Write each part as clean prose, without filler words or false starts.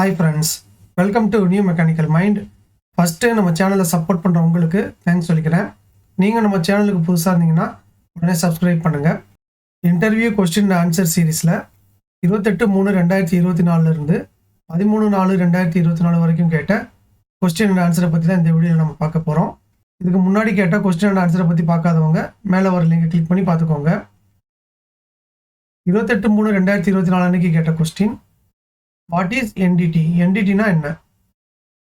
Hi friends, welcome to new mechanical mind. First நம்ம சேனலை support பண்ணுற உங்களுக்கு தேங்க்ஸ் சொல்லிக்கிறேன். நீங்கள் நம்ம சேனலுக்கு புதுசாக இருந்தீங்கன்னா உடனே சப்ஸ்கிரைப் பண்ணுங்கள். இன்டர்வியூ கொஸ்டின் அண்ட் ஆன்சர் சீரீஸில் 28/3/2024 இருந்து 13/4/2024 வரைக்கும் கேட்ட கொஸ்டின் அண்ட் ஆன்சரை பற்றி தான் இந்த வீடியோவில் நம்ம பார்க்க போகிறோம். இதுக்கு முன்னாடி கேட்ட கொஸ்டின் அண்ட் ஆன்சரை பற்றி பார்க்காதவங்க மேலே வர லிங்கை கிளிக் பண்ணி பார்த்துக்கோங்க. 28/3/2024 அன்னைக்கு கேட்ட கொஸ்டின், வாட் இஸ் என்டிடி? என்டிடினா என்ன?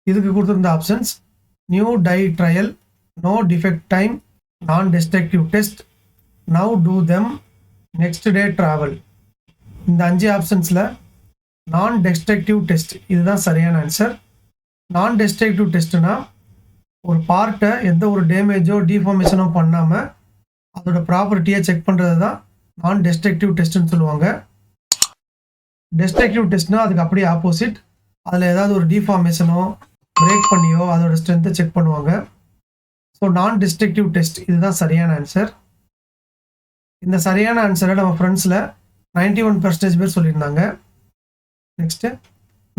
இதுக்கு கொடுத்துருந்த options new die trial, no defect time, non destructive test, now do them, next day travel. இந்த 5 ஆப்ஷன்ஸில் நான் டெஸ்ட்ரக்டிவ் டெஸ்ட் இதுதான் சரியான ஆன்சர். நான் டெஸ்ட்ரக்டிவ் டெஸ்ட்னா ஒரு பார்ட்டை எந்த ஒரு டேமேஜோ டிஃபார்மேஷனோ பண்ணாமல் அதோட ப்ராப்பர்ட்டியை செக் பண்ணுறது தான் நான் டெஸ்ட்ரக்டிவ் டெஸ்ட்னு சொல்லுவாங்க. டெஸ்ட்ரக்டிவ் டெஸ்ட்னா அதுக்கு அப்படியே ஆப்போசிட். அதில் ஏதாவது ஒரு டிஃபார்மேஷனோ பிரேக் பண்ணியோ அதோட ஸ்ட்ரென்த்தை செக் பண்ணுவாங்க. ஸோ நான் டெஸ்ட்ரக்டிவ் டெஸ்ட் இதுதான் சரியான ஆன்சர். இந்த சரியான ஆன்சரை நம்ம ஃப்ரெண்ட்ஸில் 91% பேர் சொல்லியிருந்தாங்க. நெக்ஸ்ட்டு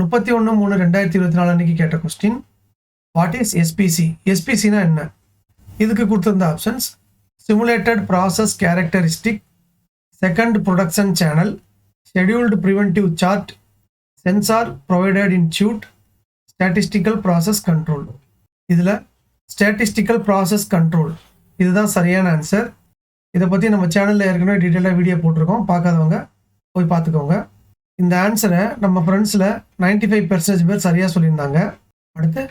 31/3/2024 அன்னைக்கு கேட்ட கொஸ்டின், வாட் இஸ் எஸ்பிசி? எஸ்பிசினா என்ன? இதுக்கு கொடுத்துருந்த options simulated process characteristic, second production channel, scheduled preventive chart, sensor provided in chute, statistical process control. இதில் statistical process control இதுதான் சரியான ஆன்சர். இதை பற்றி நம்ம சேனலில் ஏற்கனவே டீட்டெயிலாக வீடியோ போட்டிருக்கோம், பார்க்காதவங்க போய் பார்த்துக்கோங்க. இந்த ஆன்சரை நம்ம ஃப்ரெண்ட்ஸில் 95% பேர் சரியாக சொல்லியிருந்தாங்க. அடுத்து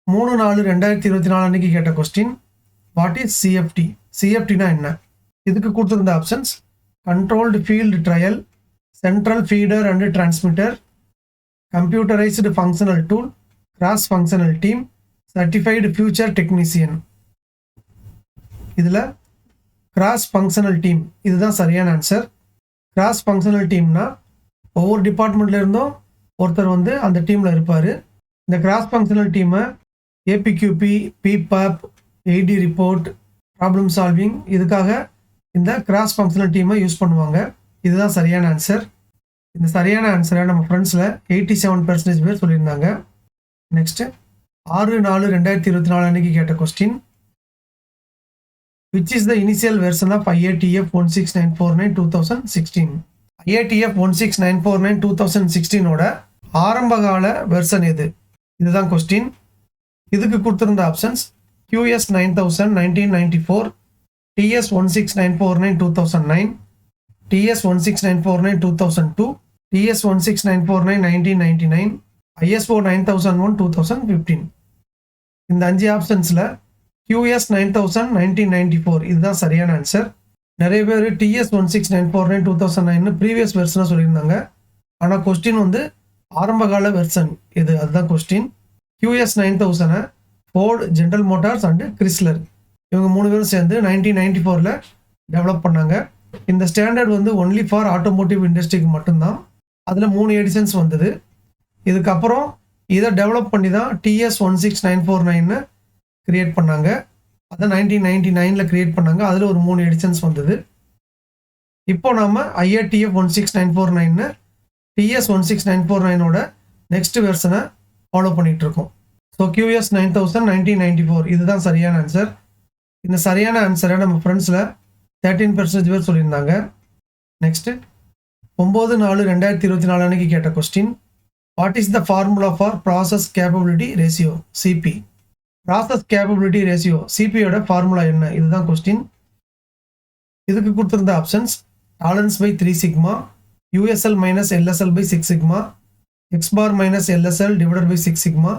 3/4/2024 அன்னைக்கு கேட்ட கொஸ்டின், வாட் இஸ் சிஎஃப்டி? சிஎஃப்டினா என்ன? இதுக்கு கொடுத்துருந்த options controlled field trial, central feeder and transmitter, computerized functional tool, cross functional team, certified future technician. இதில் cross functional team இதுதான் சரியான ஆன்சர். cross functional teamனா ஒவ்வொரு டிபார்ட்மெண்ட்ல இருந்தும் ஒருத்தர் அந்த டீமில் இருப்பார். இந்த cross functional டீமை ஏபிக்யூபி, பிபாப், ஏடி ரிப்போர்ட், ப்ராப்ளம் சால்விங் இதுக்காக இந்த cross functional டீமை யூஸ் பண்ணுவாங்க. இதுதான் சரியான ஆன்சர். இந்த சரியான ஆன்சரை நம்ம ஃப்ரெண்ட்ஸில் 87% பேர் சொல்லியிருந்தாங்க. நெக்ஸ்ட்டு 6/4/2024 அன்னைக்கு கேட்ட question, which is the initial version of IATF 16949 2016? IATF 16949 2016 ஆரம்பகால வெர்ஷன் எது? இதுதான் கொஸ்டின். இதுக்கு கொடுத்துருந்த options QS 9000 1994, TS 16949 2009, TS 16949 2002, TS 16949 1999, ISO 9001 2015. இந்த 5 ஆப்ஷன்ஸில் QS 9000 1994 இதுதான் சரியான ஆன்சர். நிறைய பேர் TS 16949 2009 ப்ரீவியஸ் வெர்ஷனாக சொல்லியிருந்தாங்க. ஆனால் கொஸ்டின் ஆரம்பகால வெர்ஷன் இது, அதுதான் question. QS 9000 Ford, general Motors and Chrysler இவங்க 3 பேரும் சேர்ந்து 1994 டெவலப் பண்ணாங்க. இந்த ஸ்டாண்டர்ட் ஒன்லி ஃபார் ஆட்டோமோட்டிவ் இண்டஸ்ட்ரிக்கு மட்டும்தான். அதில் 3 எடிஷன்ஸ் வந்தது. இதுக்கப்புறம் இதை டெவலப் பண்ணி தான் TS 16949 கிரியேட் பண்ணாங்க. அதை 1999 கிரியேட் பண்ணாங்க. அதில் ஒரு 3 எடிஷன்ஸ் வந்தது. இப்போ நாம் IATF 16949 TS 16949 நெக்ஸ்ட் வெர்ஷனை ஃபாலோ பண்ணிகிட்ருக்கோம். ஸோ QS 9000 1994 இதுதான் சரியான ஆன்சர். இந்த சரியான ஆன்சரை நம்ம ஃப்ரெண்ட்ஸில் 13% பேர் சொல்லியிருந்தாங்க. நெக்ஸ்ட்டு 9/4/2024 அன்னைக்கு கேட்ட question, what is the formula for process capability ratio CP? Process capability ratio CPயோட ஃபார்முலா என்ன? இதுதான் கொஸ்டின். இதுக்கு கொடுத்துருந்த options tolerance by 3 sigma, USL minus LSL by 6 sigma, X bar minus LSL divided by 6 sigma,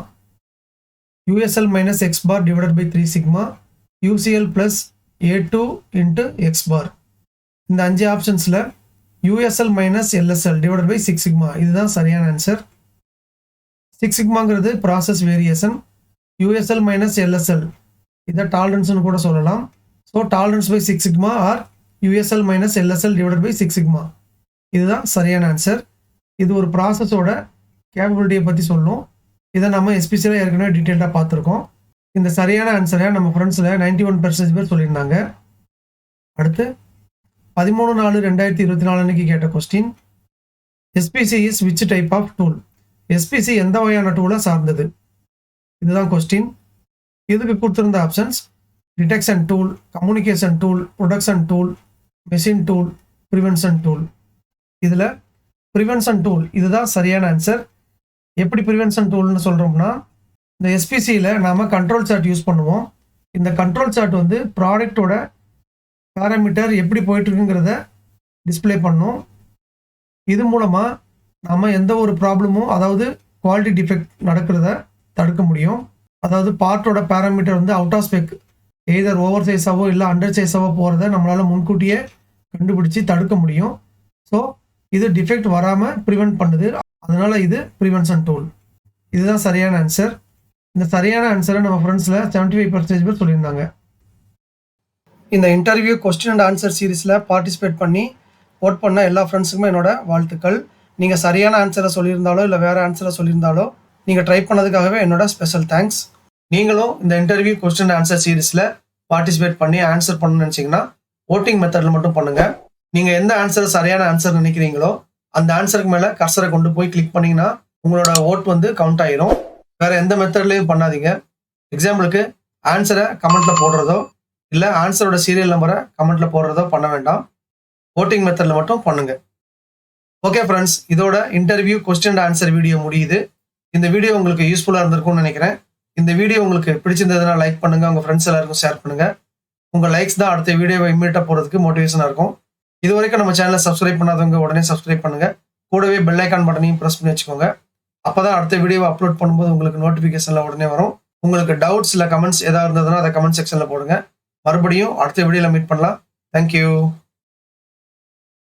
USL minus X bar divided by 3 sigma, UCL plus A2 into X bar. இந்த 5 ஆப்ஷன்ஸில் USL minus LSL divided by 6 sigma இதுதான் சரியான answer. 6 சிக்மாங்கிறது process variation, USL minus LSL இதை டாலரன்ஸ்னு கூட சொல்லலாம். So tolerance by 6 sigma or USL minus LSL divided by 6 sigma இதுதான் சரியான ஆன்சர். இது ஒரு ப்ராசஸோட கேப்பபிலிட்டியை பற்றி சொல்லும். இதை நம்ம எஸ்பிசியில் ஏற்கனவே டீட்டெயிலாக பார்த்துருக்கோம். இந்த சரியான ஆன்சரை நம்ம ஃப்ரெண்ட்ஸில் 91% பேர் சொல்லியிருந்தாங்க. அடுத்து 13/4/2024 அன்னைக்கு கேட்ட question, SPC is which type of tool? SPC எந்த வகையான டூலை சார்ந்தது? இதுதான் கொஸ்டின். இதுக்கு கொடுத்துருந்த options detection tool, communication tool, production tool, machine tool, prevention tool. இதில் ப்ரிவென்ஷன் டூல் இதுதான் சரியான ஆன்சர். எப்படி ப்ரிவென்ஷன் டூல்னு சொல்கிறோம்னா, இந்த எஸ்பிசியில் நாம் கண்ட்ரோல் சார்ட் யூஸ் பண்ணுவோம். இந்த கண்ட்ரோல் சார்ட் வந்து ப்ராடக்டோட பேராமீட்டர் எப்படி போயிட்டுருக்குங்கிறத டிஸ்பிளே பண்ணோம். இது மூலமாக நம்ம எந்த ஒரு ப்ராப்ளமும், அதாவது குவாலிட்டி டிஃபெக்ட் நடக்கிறத தடுக்க முடியும். அதாவது பார்ட்டோட பேராமீட்டர் வந்து out of spec, either over சைஸாவோ இல்லை அண்டர் சைஸாவோ போகிறத நம்மளால் முன்கூட்டியே கண்டுபிடிச்சி தடுக்க முடியும். ஸோ இது டிஃபெக்ட் வராமல் ப்ரிவென்ட் பண்ணுது. அதனால் இது ப்ரிவென்ஷன் டூல். இதுதான் சரியான ஆன்சர். இந்த சரியான ஆன்சரை நம்ம ஃப்ரெண்ட்ஸில் 75% பேர் சொல்லியிருந்தாங்க. இந்த இன்டர்வியூ கொஸ்டின் அண்ட் ஆன்சர் சீரீஸில் பார்ட்டிசிபேட் பண்ணி ஓட் பண்ண எல்லா ஃப்ரெண்ட்ஸுக்குமே என்னோட வாழ்த்துக்கள். நீங்கள் சரியான ஆன்சரை சொல்லியிருந்தாலோ இல்லை வேறு ஆன்சரை சொல்லியிருந்தாலோ நீங்கள் ட்ரை பண்ணதுக்காகவே என்னோட ஸ்பெஷல் தேங்க்ஸ். நீங்களும் இந்த இன்டர்வியூ கொஸ்டின் அண்ட் ஆன்சர் சீரீஸில் பார்ட்டிசிபேட் பண்ணி ஆன்சர் பண்ணணும்னு நினச்சிங்கன்னா ஓட்டிங் மெத்தடில் மட்டும் பண்ணுங்கள். நீங்கள் எந்த ஆன்சர் சரியான ஆன்சர் நினைக்கிறீங்களோ அந்த ஆன்சருக்கு மேலே கர்சரை கொண்டு போய் கிளிக் பண்ணிங்கன்னா உங்களோட ஓட் வந்து கவுண்ட் ஆயிரும். வேறு எந்த மெத்தட்லையும் பண்ணாதீங்க. எக்ஸாம்பிளுக்கு ஆன்சரை கமெண்ட்டில் போடுறதோ இல்லை ஆன்சரோட சீரியல் நம்பரை கமெண்ட்டில் போடுறதோ பண்ண வேண்டாம். ஓட்டிங் மெத்தடில் மட்டும் பண்ணுங்க. ஓகே ஃப்ரெண்ட்ஸ், இதோட interview question and answer video முடியுது. இந்த வீடியோ உங்களுக்கு யூஸ்ஃபுல்லாக இருந்திருக்கும்னு நினைக்கிறேன். இந்த வீடியோ உங்களுக்கு பிடிச்சிருந்ததுன்னா லைக் பண்ணுங்கள், உங்கள் ஃப்ரெண்ட்ஸ் எல்லாருக்கும் ஷேர் பண்ணுங்கள். உங்கள் லைக்ஸ் தான் அடுத்த வீடியோவை இம்மீடியட்டாக போகிறதுக்கு மோட்டிவேஷனாக இருக்கும். இது வரைக்கும் நம்ம சேனலை சப்ஸ்கிரைப் பண்ணாதவங்க உடனே சப்ஸ்கிரைப் பண்ணுங்கள். கூடவே பெல் ஐக்கான் பட்டனையும் ப்ரெஸ் பண்ணி வச்சுக்கோங்க. அப்போ தான் அடுத்த வீடியோவை அப்லோட் பண்ணும்போது உங்களுக்கு நோட்டிஃபிகேஷனில் உடனே வரும். உங்களுக்கு டவுட்ஸ் இல்லை கமெண்ட்ஸ் எதாவது இருந்ததுன்னா அதை கமெண்ட் செக்ஷனில் போடுங்க. மறுபடியும் அடுத்த வீடியோவில் மீட் பண்ணலாம். தேங்க்யூ.